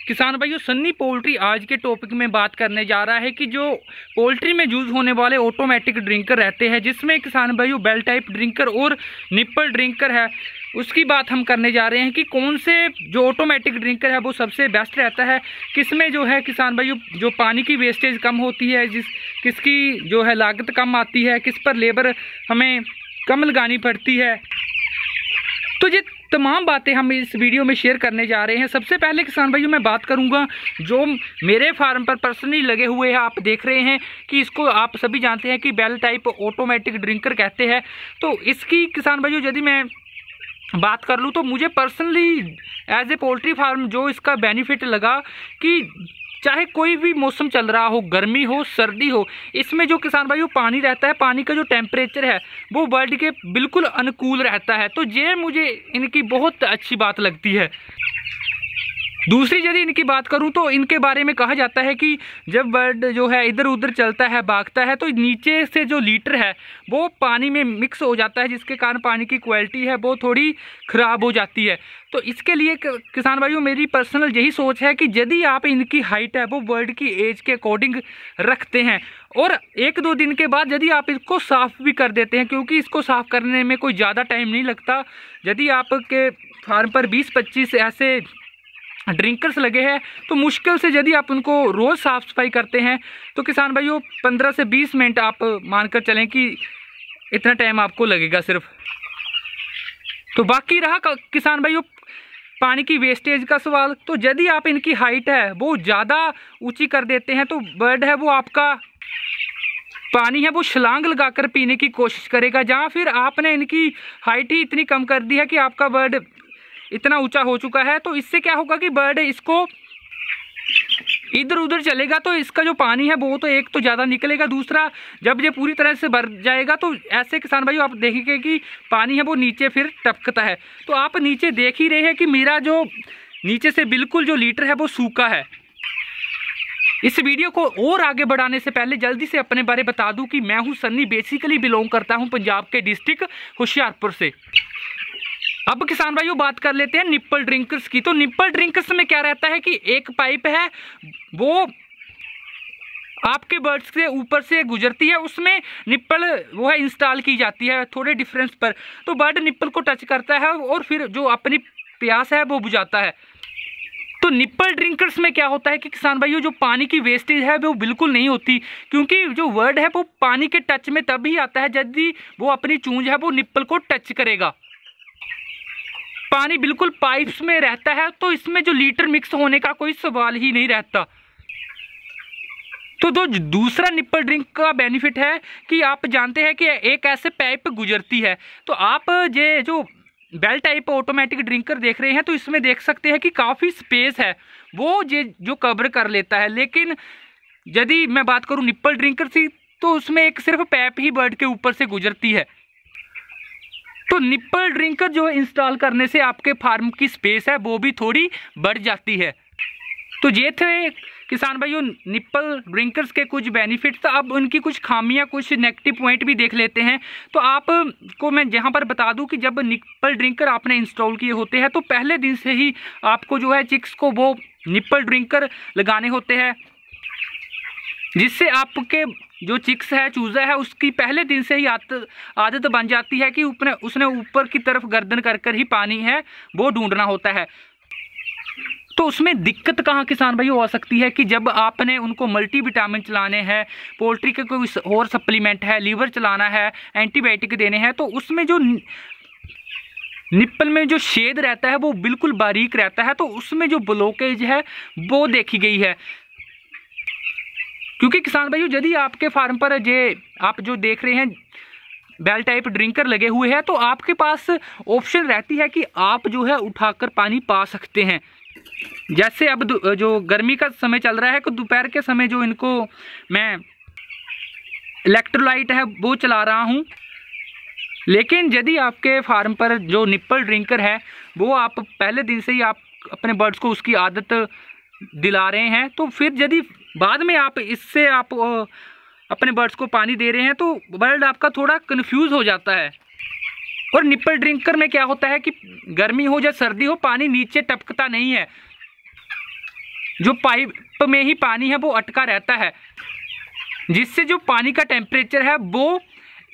किसान भाइयों, सन्नी पोल्ट्री आज के टॉपिक में बात करने जा रहा है कि जो पोल्ट्री में यूज़ होने वाले ऑटोमेटिक ड्रिंकर रहते हैं, जिसमें किसान भाइयों बेल टाइप ड्रिंकर और निप्पल ड्रिंकर है, उसकी बात हम करने जा रहे हैं कि कौन से जो ऑटोमेटिक ड्रिंकर है वो सबसे बेस्ट रहता है, किसमें जो है किसान भाइयों जो पानी की वेस्टेज कम होती है, किसकी जो है लागत कम आती है, किस पर लेबर हमें कम लगानी पड़ती है। तो ये तमाम बातें हम इस वीडियो में शेयर करने जा रहे हैं। सबसे पहले किसान भाइयों मैं बात करूंगा जो मेरे फार्म पर पर्सनली लगे हुए हैं। आप देख रहे हैं कि इसको आप सभी जानते हैं कि बेल टाइप ऑटोमेटिक ड्रिंकर कहते हैं। तो इसकी किसान भाइयों यदि मैं बात कर लूँ तो मुझे personally as a poultry farm जो इसका बेनिफिट लगा कि चाहे कोई भी मौसम चल रहा हो, गर्मी हो सर्दी हो, इसमें जो किसान भाइयों पानी रहता है, पानी का जो टेम्परेचर है वो वर्ल्ड के बिल्कुल अनुकूल रहता है। तो ये मुझे इनकी बहुत अच्छी बात लगती है। दूसरी यदि इनकी बात करूं तो इनके बारे में कहा जाता है कि जब बर्ड जो है इधर उधर चलता है, भागता है, तो नीचे से जो लीटर है वो पानी में मिक्स हो जाता है, जिसके कारण पानी की क्वालिटी है वो थोड़ी ख़राब हो जाती है। तो इसके लिए किसान भाइयों मेरी पर्सनल यही सोच है कि यदि आप इनकी हाइट है वो बर्ड की एज के अकॉर्डिंग रखते हैं और 1-2 दिन के बाद यदि आप इसको साफ़ भी कर देते हैं, क्योंकि इसको साफ़ करने में कोई ज़्यादा टाइम नहीं लगता। यदि आपके फार्म पर 20-25 ऐसे ड्रिंकर्स लगे हैं तो मुश्किल से यदि आप उनको रोज़ साफ़ सफाई करते हैं तो किसान भाइयों 15 से 20 मिनट आप मानकर चलें कि इतना टाइम आपको लगेगा सिर्फ। तो बाकी रहा किसान भाइयों पानी की वेस्टेज का सवाल, तो यदि आप इनकी हाइट है वो ज़्यादा ऊंची कर देते हैं तो बर्ड है वो आपका पानी है वो छलांग लगाकर पीने की कोशिश करेगा, जहाँ फिर आपने इनकी हाइट ही इतनी कम कर दी है कि आपका बर्ड इतना ऊंचा हो चुका है। तो इससे क्या होगा कि बर्ड इसको इधर उधर चलेगा तो इसका जो पानी है वो तो एक तो ज़्यादा निकलेगा, दूसरा जब ये पूरी तरह से भर जाएगा तो ऐसे किसान भाइयों आप देखेंगे कि पानी है वो नीचे फिर टपकता है। तो आप नीचे देख ही रहे हैं कि मेरा जो नीचे से बिल्कुल जो लीटर है वो सूखा है। इस वीडियो को और आगे बढ़ाने से पहले जल्दी से अपने बारे बता दूं कि मैं हूं सन्नी, बेसिकली बिलोंग करता हूं पंजाब के डिस्ट्रिक्ट होशियारपुर से। अब किसान भाइयों बात कर लेते हैं निप्पल ड्रिंकर्स की। तो निप्पल ड्रिंकर्स में क्या रहता है कि एक पाइप है वो आपके बर्ड्स के ऊपर से गुजरती है, उसमें निप्पल वो है इंस्टॉल की जाती है थोड़े डिफरेंस पर। तो बर्ड निप्पल को टच करता है और फिर जो अपनी प्यास है वो बुझाता है। तो निप्पल ड्रिंकर्स में क्या होता है कि किसान भाइयों जो पानी की वेस्टेज है वो बिल्कुल नहीं होती, क्योंकि जो बर्ड है वो पानी के टच में तभी आता है यदि वो अपनी चूंज है वो निप्पल को टच करेगा। पानी बिल्कुल पाइप्स में रहता है तो इसमें जो लीटर मिक्स होने का कोई सवाल ही नहीं रहता। तो दूसरा निप्पल ड्रिंक का बेनिफिट है कि आप जानते हैं कि एक ऐसे पाइप गुजरती है। तो आप ये जो बेल टाइप ऑटोमेटिक ड्रिंकर देख रहे हैं तो इसमें देख सकते हैं कि काफ़ी स्पेस है वो ये जो कवर कर लेता है। लेकिन यदि मैं बात करूं निप्पल ड्रिंकर से तो उसमें एक सिर्फ पाइप ही बर्ड के ऊपर से गुजरती है। तो निप्पल ड्रिंकर जो इंस्टॉल करने से आपके फार्म की स्पेस है वो भी थोड़ी बढ़ जाती है। तो ये थे किसान भाइयों निप्पल ड्रिंकर्स के कुछ बेनिफिट्स। तो अब उनकी कुछ खामियां, कुछ नेगेटिव पॉइंट भी देख लेते हैं। तो आपको मैं यहाँ पर बता दूं कि जब निप्पल ड्रिंकर आपने इंस्टॉल किए होते हैं तो पहले दिन से ही आपको जो है चिक्स को वो निप्पल ड्रिंकर लगाने होते हैं, जिससे आपके जो चिक्स है, चूज़ा है, उसकी पहले दिन से ही आदत बन जाती है कि उसने ऊपर की तरफ गर्दन कर ही पानी है वो ढूंढना होता है। तो उसमें दिक्कत कहाँ किसान भाई हो सकती है कि जब आपने उनको मल्टीविटामिन चलाने हैं, पोल्ट्री के कोई और सप्लीमेंट है, लीवर चलाना है, एंटीबायोटिक देने हैं, तो उसमें जो निप्पल में जो छेद रहता है वो बिल्कुल बारीक रहता है, तो उसमें जो ब्लॉकेज है वो देखी गई है। क्योंकि किसान भाइयों यदि आपके फार्म पर ये आप जो देख रहे हैं बेल टाइप ड्रिंकर लगे हुए हैं तो आपके पास ऑप्शन रहती है कि आप जो है उठाकर पानी पा सकते हैं। जैसे अब जो गर्मी का समय चल रहा है तो दोपहर के समय जो इनको मैं इलेक्ट्रोलाइट है वो चला रहा हूँ। लेकिन यदि आपके फार्म पर जो निप्पल ड्रिंकर है वो आप पहले दिन से ही आप अपने बर्ड्स को उसकी आदत दिला रहे हैं, तो फिर यदि बाद में आप इससे आप अपने बर्ड्स को पानी दे रहे हैं तो बर्ड आपका थोड़ा कंफ्यूज हो जाता है। और निप्पल ड्रिंकर में क्या होता है कि गर्मी हो या सर्दी हो पानी नीचे टपकता नहीं है, जो पाइप में ही पानी है वो अटका रहता है, जिससे जो पानी का टेम्परेचर है वो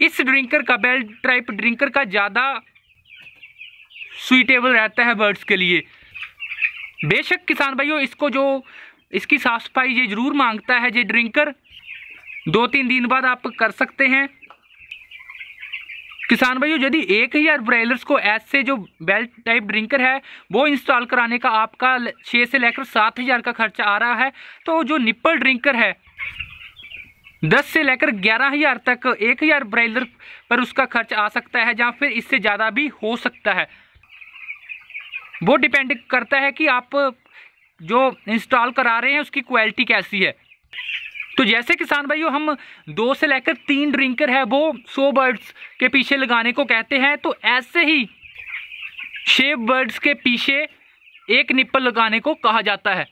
इस ड्रिंकर का, बेल टाइप ड्रिंकर का ज़्यादा सुइटेबल रहता है बर्ड्स के लिए। बेशक किसान भाइयों इसकी साफ सफाई ये ज़रूर मांगता है ये ड्रिंकर, 2-3 दिन बाद आप कर सकते हैं। किसान भाइयों यदि 1000 ब्रायलर्स को ऐसे जो बेल टाइप ड्रिंकर है वो इंस्टॉल कराने का आपका 6 से लेकर 7000 का खर्चा आ रहा है, तो जो निप्पल ड्रिंकर है 10 से लेकर 11000 तक 1000 ब्रायलर पर उसका खर्च आ सकता है, या फिर इससे ज़्यादा भी हो सकता है। वो डिपेंड करता है कि आप जो इंस्टॉल करा रहे हैं उसकी क्वालिटी कैसी है। तो जैसे किसान भाइयों हम 2 से लेकर 3 ड्रिंकर है वो 100 बर्ड्स के पीछे लगाने को कहते हैं, तो ऐसे ही 6 बर्ड्स के पीछे 1 निप्पल लगाने को कहा जाता है।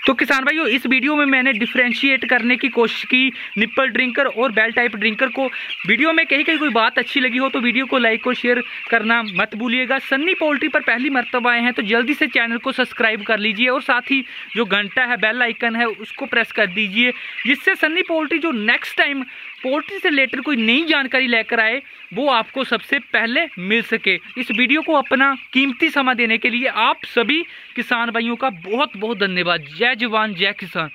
तो किसान भाइयों इस वीडियो में मैंने डिफ्रेंशिएट करने की कोशिश की निप्पल ड्रिंकर और बेल टाइप ड्रिंकर को। वीडियो में कहीं कोई बात अच्छी लगी हो तो वीडियो को लाइक और शेयर करना मत भूलिएगा। सन्नी पोल्ट्री पर पहली मर्तबा आए हैं तो जल्दी से चैनल को सब्सक्राइब कर लीजिए और साथ ही जो घंटा है, बेल आइकन है, उसको प्रेस कर दीजिए, जिससे सन्नी पोल्ट्री जो नेक्स्ट टाइम पोल्ट्री से रिलेटेड कोई नई जानकारी लेकर आए वो आपको सबसे पहले मिल सके। इस वीडियो को अपना कीमती समय देने के लिए आप सभी किसान भाइयों का बहुत बहुत धन्यवाद। जय जवान जय किसान।